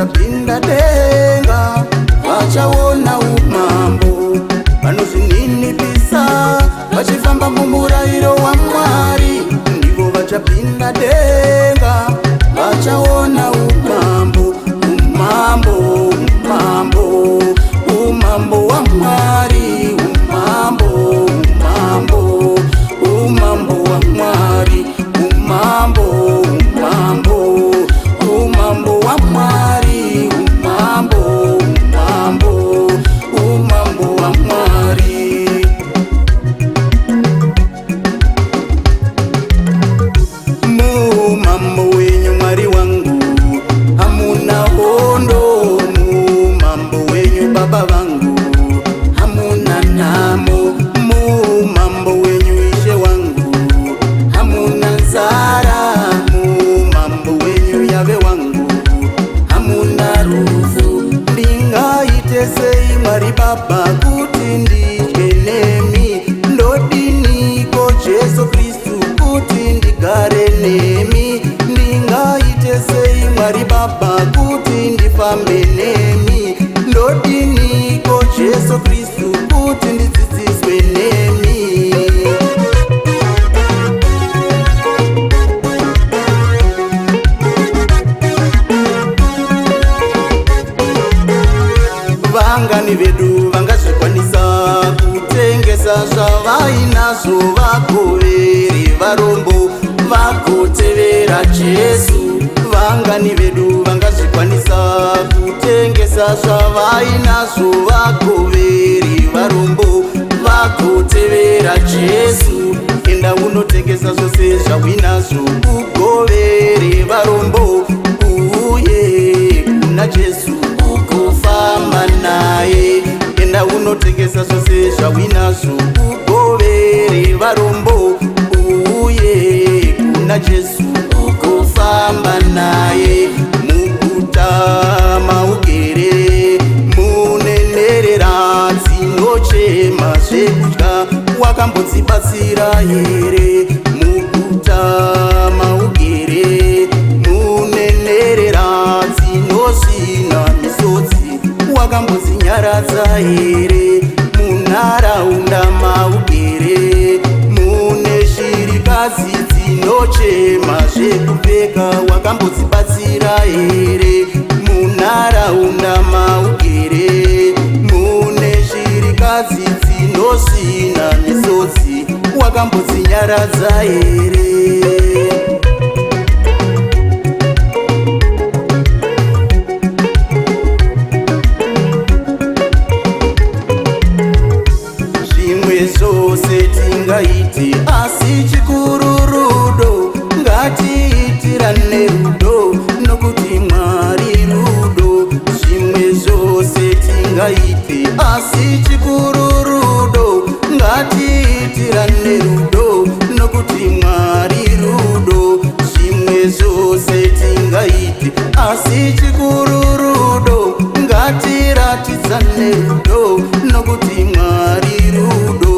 vachapinda denga vachaona umambo. Vanozvininipisa vachifamba mumurayiro waMwari ndivo vachapinda denga vachaona umambo. Umambo, umambo, umambo waMwari. Umambo, umambo, umambo waMwari. Umambo, umambo, umambo waMwari. Umambo, umambo, umambo waMwari. Mumambo wenyu Mwari wangu hamuna hondo. Mumambo wenyu Baba vangu hamuna namo. Mumambo wenyu Ishe wangu hamuna nzara. Mumambo wenyu Yave wangu hamuna rufu. Ndingaite sei Mwari Baba kuti ndidye nemi? Ndodiniko Jesu Kristu kuti ndigare nemi? Ndingaite sei Mwari Baba kuti ndifambe nemi? Ndodiniko Jesu Kristu kuti ndidzidziswe nemi? Vangani vedu vangazvikwanisa kutengesa zvavainazvo vagovere varombo vagotevera Jesu. Vangani vedu vangazvikwanisa kutengesa zvavainazvo vagovere varombo vagotevera Jesu. Enda unotengesa zvose zvauinazvo ugovere varombo uye kuna Jesu ugofamba naye. Enda unotengesa zvose zvauinazvo ugovere varombo uye kuna Jesu ugofamba naye. Muguta maugere munenherera dzinochema zvekudya wakambodzibatsira here? Muguta maugere munenherera dzinosvina misodzi wakambodzinyaradza here? Munharaunda maugere mune shirikadzi dzinochema zvekupfeka wakambodzibatsira here? Munharaunda maugere mune shirikadzi dzinosvina misodzi wakambodzinaradza here? Zvose tingaite asi chikuru rudo. Ngatiitirane rudo nokuti Mwari rudo. Zvimwe zvose tingaite asi chikuru rudo. Ngatiitirane rudo nokuti Mwari rudo. Zvimwe zvose tingaite asi chikuru rudo. Ngatiratidzane rudo nokuti Mwari rudo.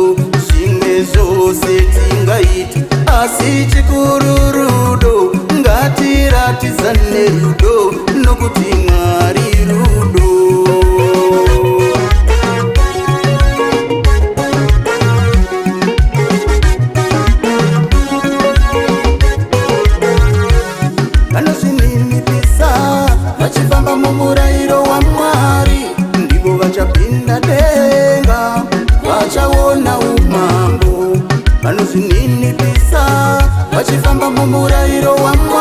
Zvimwe zvose tingaite asi chikuru rudo. Ngatiratidzane rudo nokuti Mwari rudo. Vanozvininipisa vachifamba mumurayiro waMwari ndivo vachapinda denga vachaona umambo. Vanozvininipisa vachifamba mumurayiro waMwari